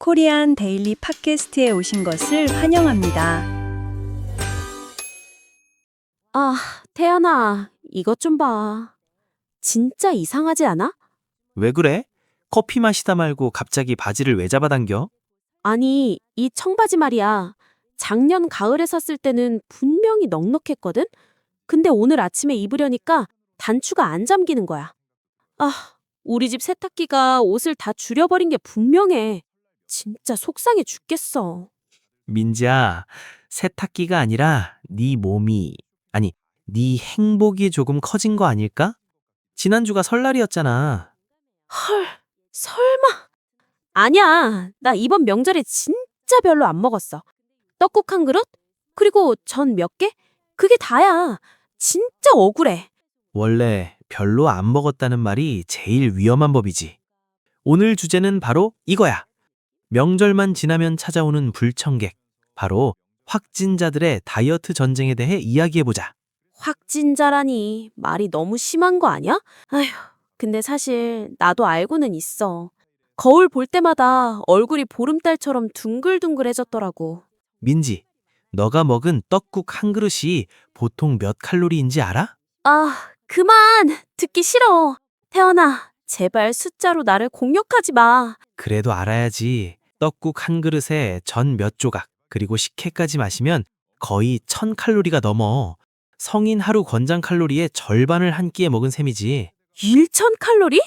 코리안 데일리 팟캐스트에 오신 것을 환영합니다. 아, 태연아, 이것 좀 봐. 진짜 이상하지 않아? 왜 그래? 커피 마시다 말고 갑자기 바지를 왜 잡아당겨? 아니, 이 청바지 말이야. 작년 가을에 샀을 때는 분명히 넉넉했거든? 근데 오늘 아침에 입으려니까 단추가 안 잠기는 거야. 아, 우리 집 세탁기가 옷을 다 줄여버린 게 분명해. 진짜 속상해 죽겠어. 민지야, 세탁기가 아니라 네 몸이, 아니, 네 행복이 조금 커진 거 아닐까? 지난주가 설날이었잖아. 헐, 설마. 아니야, 나 이번 명절에 진짜 별로 안 먹었어. 떡국 한 그릇? 그리고 전 몇 개? 그게 다야. 진짜 억울해. 원래 별로 안 먹었다는 말이 제일 위험한 법이지. 오늘 주제는 바로 이거야. 명절만 지나면 찾아오는 불청객. 바로 확진자들의 다이어트 전쟁에 대해 이야기해보자. 확진자라니 말이 너무 심한 거 아니야? 아휴, 근데 사실 나도 알고는 있어. 거울 볼 때마다 얼굴이 보름달처럼 둥글둥글해졌더라고. 민지, 너가 먹은 떡국 한 그릇이 보통 몇 칼로리인지 알아? 아, 그만! 듣기 싫어. 태연아, 제발 숫자로 나를 공격하지 마. 그래도 알아야지. 떡국 한 그릇에 전 몇 조각, 그리고 식혜까지 마시면 거의 1000칼로리가 넘어. 성인 하루 권장 칼로리의 절반을 한 끼에 먹은 셈이지. 1000칼로리?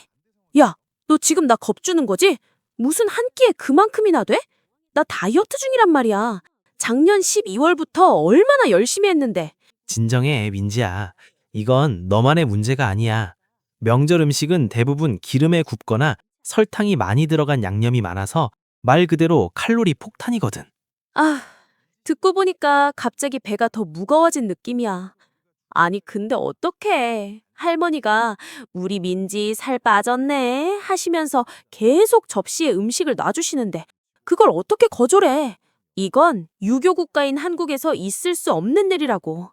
야, 너 지금 나 겁주는 거지? 무슨 한 끼에 그만큼이나 돼? 나 다이어트 중이란 말이야. 작년 12월부터 얼마나 열심히 했는데. 진정해, 민지야. 이건 너만의 문제가 아니야. 명절 음식은 대부분 기름에 굽거나 설탕이 많이 들어간 양념이 많아서 말 그대로 칼로리 폭탄이거든. 아, 듣고 보니까 갑자기 배가 더 무거워진 느낌이야. 아니, 근데 어떡해. 할머니가 우리 민지 살 빠졌네 하시면서 계속 접시에 음식을 놔주시는데 그걸 어떻게 거절해. 이건 유교 국가인 한국에서 있을 수 없는 일이라고.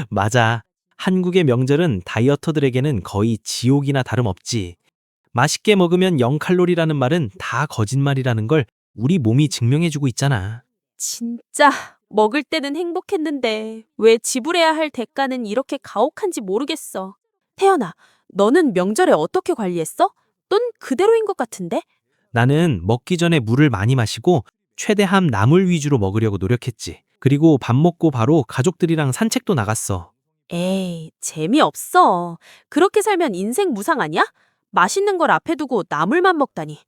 맞아. 한국의 명절은 다이어터들에게는 거의 지옥이나 다름없지. 맛있게 먹으면 0칼로리라는 말은 다 거짓말이라는 걸 우리 몸이 증명해주고 있잖아. 진짜 먹을 때는 행복했는데 왜 지불해야 할 대가는 이렇게 가혹한지 모르겠어. 태연아, 너는 명절에 어떻게 관리했어? 넌 그대로인 것 같은데? 나는 먹기 전에 물을 많이 마시고 최대한 나물 위주로 먹으려고 노력했지. 그리고 밥 먹고 바로 가족들이랑 산책도 나갔어. 에이, 재미없어. 그렇게 살면 인생 무상 아니야? 맛있는 걸 앞에 두고 나물만 먹다니.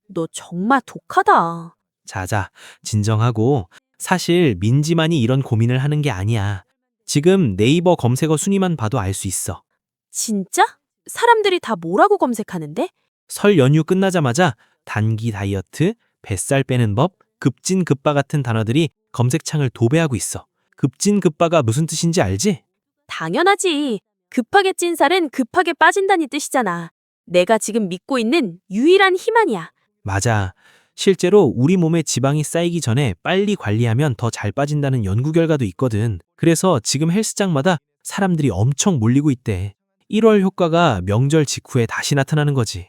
너 정말 독하다. 자자, 진정하고. 사실 민지만이 이런 고민을 하는 게 아니야. 지금 네이버 검색어 순위만 봐도 알 수 있어. 진짜? 사람들이 다 뭐라고 검색하는데? 설 연휴 끝나자마자 단기 다이어트, 뱃살 빼는 법, 급진급바 같은 단어들이 검색창을 도배하고 있어. 급진급바가 무슨 뜻인지 알지? 당연하지. 급하게 찐 살은 급하게 빠진다는 뜻이잖아. 내가 지금 믿고 있는 유일한 희망이야. 맞아. 실제로 우리 몸에 지방이 쌓이기 전에 빨리 관리하면 더 잘 빠진다는 연구 결과도 있거든. 그래서 지금 헬스장마다 사람들이 엄청 몰리고 있대. 1월 효과가 명절 직후에 다시 나타나는 거지.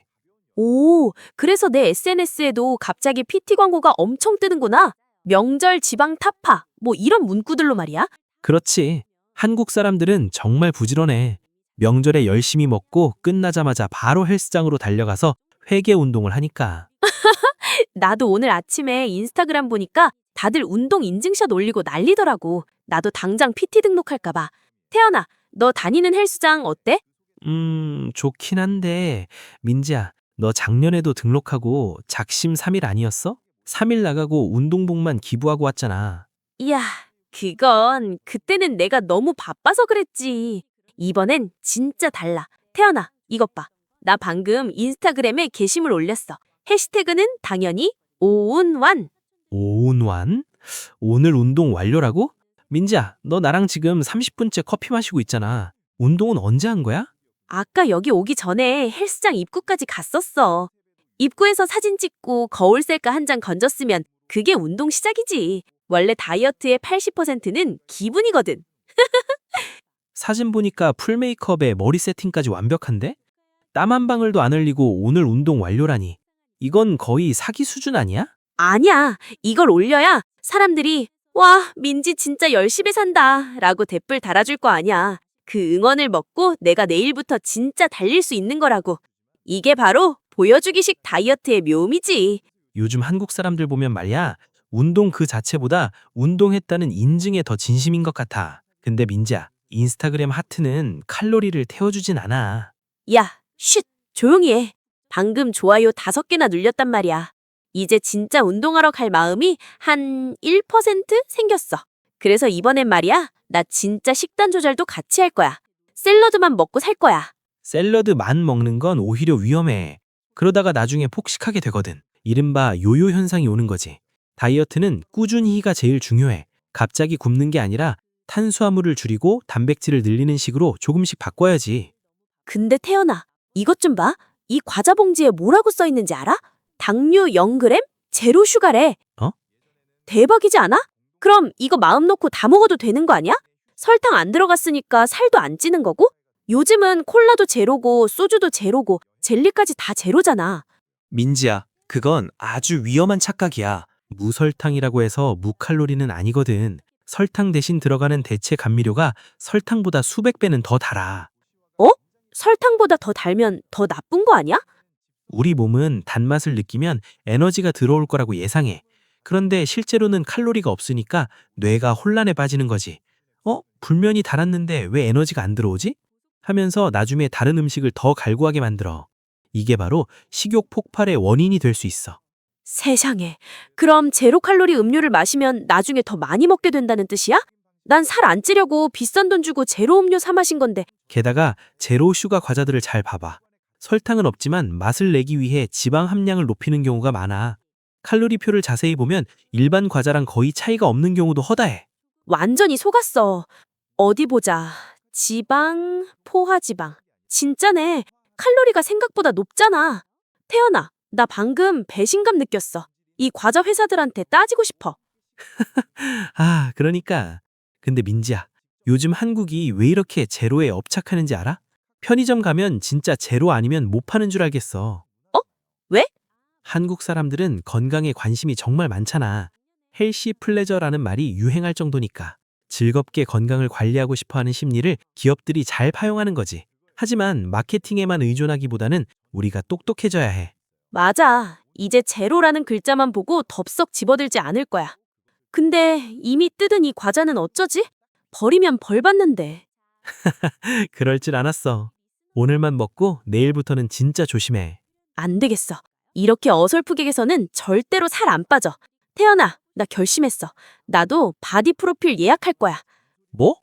오, 그래서 내 SNS에도 갑자기 PT 광고가 엄청 뜨는구나. 명절 지방 타파, 뭐 이런 문구들로 말이야. 그렇지. 한국 사람들은 정말 부지런해. 명절에 열심히 먹고 끝나자마자 바로 헬스장으로 달려가서 회개 운동을 하니까. 나도 오늘 아침에 인스타그램 보니까 다들 운동 인증샷 올리고 난리더라고. 나도 당장 PT 등록할까 봐. 태연아, 너 다니는 헬스장 어때? 좋긴 한데, 민지야, 너 작년에도 등록하고 작심 3일 아니었어? 3일 나가고 운동복만 기부하고 왔잖아. 이야, 그건 그때는 내가 너무 바빠서 그랬지. 이번엔 진짜 달라. 태연아, 이것 봐. 나 방금 인스타그램에 게시물 올렸어. 해시태그는 당연히 오운완. 오운완? 오늘 운동 완료라고? 민지야, 너 나랑 지금 30분째 커피 마시고 있잖아. 운동은 언제 한 거야? 아까 여기 오기 전에 헬스장 입구까지 갔었어. 입구에서 사진 찍고 거울 셀카 한 장 건졌으면 그게 운동 시작이지. 원래 다이어트의 80%는 기분이거든. 사진 보니까 풀 메이크업에 머리 세팅까지 완벽한데? 땀 한 방울도 안 흘리고 오늘 운동 완료라니. 이건 거의 사기 수준 아니야? 아니야. 이걸 올려야 사람들이 와, 민지 진짜 열심히 산다 라고 댓글 달아줄 거 아니야. 그 응원을 먹고 내가 내일부터 진짜 달릴 수 있는 거라고. 이게 바로 보여주기식 다이어트의 묘미지. 요즘 한국 사람들 보면 말이야, 운동 그 자체보다 운동했다는 인증에 더 진심인 것 같아. 근데 민지야, 인스타그램 하트는 칼로리를 태워주진 않아. 야, 쉿! 조용히 해. 방금 좋아요 5개나 눌렸단 말이야. 이제 진짜 운동하러 갈 마음이 한 1% 생겼어. 그래서 이번엔 말이야, 나 진짜 식단 조절도 같이 할 거야. 샐러드만 먹고 살 거야. 샐러드만 먹는 건 오히려 위험해. 그러다가 나중에 폭식하게 되거든. 이른바 요요 현상이 오는 거지. 다이어트는 꾸준히가 제일 중요해. 갑자기 굶는 게 아니라 탄수화물을 줄이고 단백질을 늘리는 식으로 조금씩 바꿔야지. 근데 태연아, 이것 좀 봐. 이 과자 봉지에 뭐라고 써 있는지 알아? 당류 0g? 제로 슈가래. 어? 대박이지 않아? 그럼 이거 마음 놓고 다 먹어도 되는 거 아니야? 설탕 안 들어갔으니까 살도 안 찌는 거고? 요즘은 콜라도 제로고 소주도 제로고 젤리까지 다 제로잖아. 민지야, 그건 아주 위험한 착각이야. 무설탕이라고 해서 무칼로리는 아니거든. 설탕 대신 들어가는 대체 감미료가 설탕보다 수백 배는 더 달아. 설탕보다 더 달면 더 나쁜 거 아니야? 우리 몸은 단맛을 느끼면 에너지가 들어올 거라고 예상해. 그런데 실제로는 칼로리가 없으니까 뇌가 혼란에 빠지는 거지. 불면이 달았는데 왜 에너지가 안 들어오지? 하면서 나중에 다른 음식을 더 갈구하게 만들어. 이게 바로 식욕 폭발의 원인이 될 수 있어. 세상에. 그럼 제로 칼로리 음료를 마시면 나중에 더 많이 먹게 된다는 뜻이야? 난 살 안 찌려고 비싼 돈 주고 제로 음료 사 마신 건데. 게다가 제로 슈가 과자들을 잘 봐봐. 설탕은 없지만 맛을 내기 위해 지방 함량을 높이는 경우가 많아. 칼로리표를 자세히 보면 일반 과자랑 거의 차이가 없는 경우도 허다해. 완전히 속았어. 어디 보자. 지방, 포화지방. 진짜네. 칼로리가 생각보다 높잖아. 태연아, 나 방금 배신감 느꼈어. 이 과자 회사들한테 따지고 싶어. 그러니까. 근데 민지야, 요즘 한국이 왜 이렇게 제로에 업착하는지 알아? 편의점 가면 진짜 제로 아니면 못 파는 줄 알겠어. 왜? 한국 사람들은 건강에 관심이 정말 많잖아. 헬시 플레저라는 말이 유행할 정도니까. 즐겁게 건강을 관리하고 싶어하는 심리를 기업들이 잘 파용하는 거지. 하지만 마케팅에만 의존하기보다는 우리가 똑똑해져야 해. 맞아. 이제 제로라는 글자만 보고 덥석 집어들지 않을 거야. 근데 이미 뜯은 이 과자는 어쩌지? 버리면 벌 받는데. 그럴 줄 알았어. 오늘만 먹고 내일부터는 진짜 조심해. 안 되겠어. 이렇게 어설프게 해서는 절대로 살 안 빠져. 태연아, 나 결심했어. 나도 바디 프로필 예약할 거야. 뭐?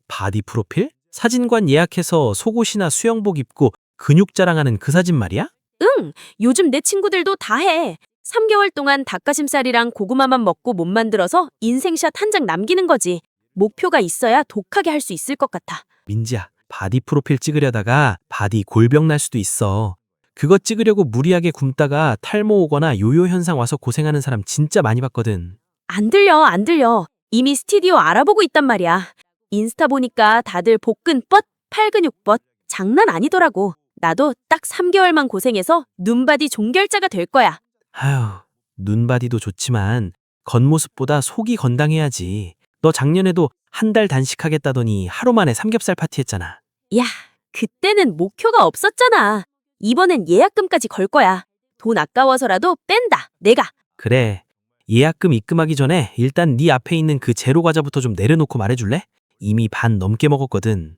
바디 프로필? 사진관 예약해서 속옷이나 수영복 입고 근육 자랑하는 그 사진 말이야? 응, 요즘 내 친구들도 다 해. 3개월 동안 닭가슴살이랑 고구마만 먹고 몸 만들어서 인생샷 한 장 남기는 거지. 목표가 있어야 독하게 할 수 있을 것 같아. 민지야, 바디 프로필 찍으려다가 바디 골병 날 수도 있어. 그거 찍으려고 무리하게 굶다가 탈모 오거나 요요 현상 와서 고생하는 사람 진짜 많이 봤거든. 안 들려, 안 들려. 이미 스튜디오 알아보고 있단 말이야. 인스타 보니까 다들 복근 뻗, 팔 근육 뻗. 장난 아니더라고. 나도 딱 3개월만 고생해서 눈바디 종결자가 될 거야. 아휴, 눈바디도 좋지만 겉모습보다 속이 건강해야지. 너 작년에도 한 달 단식하겠다더니 하루 만에 삼겹살 파티했잖아. 야, 그때는 목표가 없었잖아. 이번엔 예약금까지 걸 거야. 돈 아까워서라도 뺀다, 내가. 그래, 예약금 입금하기 전에 일단 네 앞에 있는 그 제로 과자부터 좀 내려놓고 말해줄래? 이미 반 넘게 먹었거든.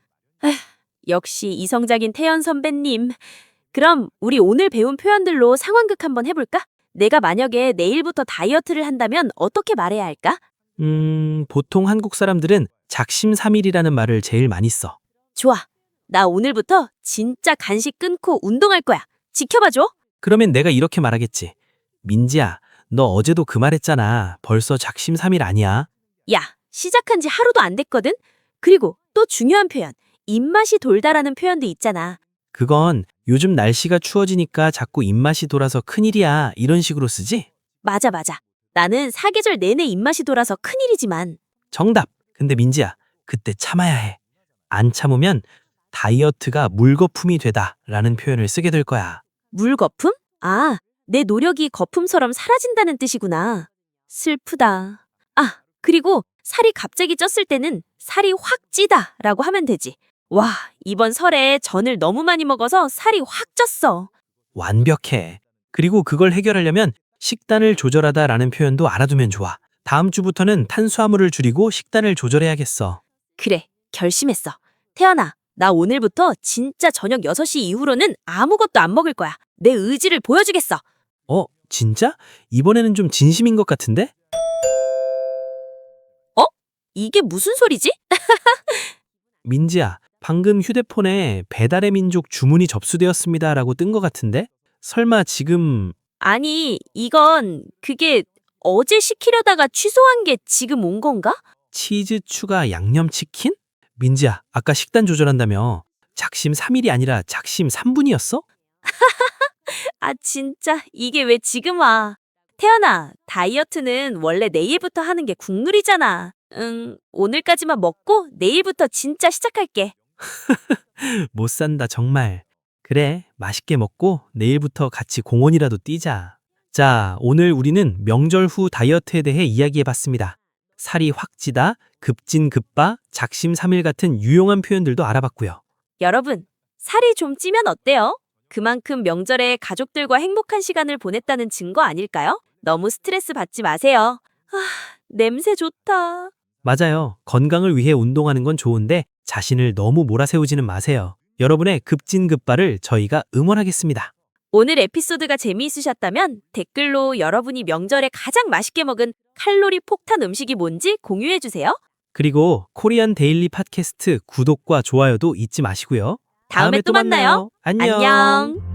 역시 이성적인 태연 선배님. 그럼 우리 오늘 배운 표현들로 상황극 한번 해볼까? 내가 만약에 내일부터 다이어트를 한다면 어떻게 말해야 할까? 보통 한국 사람들은 작심삼일이라는 말을 제일 많이 써. 좋아. 나 오늘부터 진짜 간식 끊고 운동할 거야. 지켜봐줘. 그러면 내가 이렇게 말하겠지. 민지야, 너 어제도 그 말했잖아. 벌써 작심삼일 아니야? 야, 시작한 지 하루도 안 됐거든? 그리고 또 중요한 표현. 입맛이 돌다라는 표현도 있잖아. 그건 요즘 날씨가 추워지니까 자꾸 입맛이 돌아서 큰일이야. 이런 식으로 쓰지? 맞아, 맞아. 나는 사계절 내내 입맛이 돌아서 큰일이지만. 정답! 근데 민지야, 그때 참아야 해. 안 참으면 다이어트가 물거품이 되다 라는 표현을 쓰게 될 거야. 물거품? 아, 내 노력이 거품처럼 사라진다는 뜻이구나. 슬프다. 아, 그리고 살이 갑자기 쪘을 때는 살이 확 찌다 라고 하면 되지. 와, 이번 설에 전을 너무 많이 먹어서 살이 확 쪘어. 완벽해. 그리고 그걸 해결하려면 식단을 조절하다라는 표현도 알아두면 좋아. 다음 주부터는 탄수화물을 줄이고 식단을 조절해야겠어. 그래, 결심했어. 태연아, 나 오늘부터 진짜 저녁 6시 이후로는 아무것도 안 먹을 거야. 내 의지를 보여주겠어. 진짜? 이번에는 좀 진심인 것 같은데? 이게 무슨 소리지? 민지야, 방금 휴대폰에 배달의 민족 주문이 접수되었습니다라고 뜬 것 같은데? 설마 지금 아니, 그게 어제 시키려다가 취소한 게 지금 온 건가? 치즈 추가 양념치킨? 민지야, 아까 식단 조절한다며. 작심 3일이 아니라 작심 3분이었어? 아, 진짜 이게 왜 지금 와? 태연아, 다이어트는 원래 내일부터 하는 게 국룰이잖아. 오늘까지만 먹고 내일부터 진짜 시작할게. 못 산다, 정말. 그래, 맛있게 먹고 내일부터 같이 공원이라도 뛰자. 자, 오늘 우리는 명절 후 다이어트에 대해 이야기해봤습니다. 살이 확 찌다, 급진급바, 작심 3일 같은 유용한 표현들도 알아봤고요. 여러분, 살이 좀 찌면 어때요? 그만큼 명절에 가족들과 행복한 시간을 보냈다는 증거 아닐까요? 너무 스트레스 받지 마세요. 아, 냄새 좋다. 맞아요. 건강을 위해 운동하는 건 좋은데 자신을 너무 몰아세우지는 마세요. 여러분의 급진급바를 저희가 응원하겠습니다. 오늘 에피소드가 재미있으셨다면 댓글로 여러분이 명절에 가장 맛있게 먹은 칼로리 폭탄 음식이 뭔지 공유해주세요. 그리고 코리안 데일리 팟캐스트 구독과 좋아요도 잊지 마시고요. 다음에 또 만나요. 안녕. 안녕.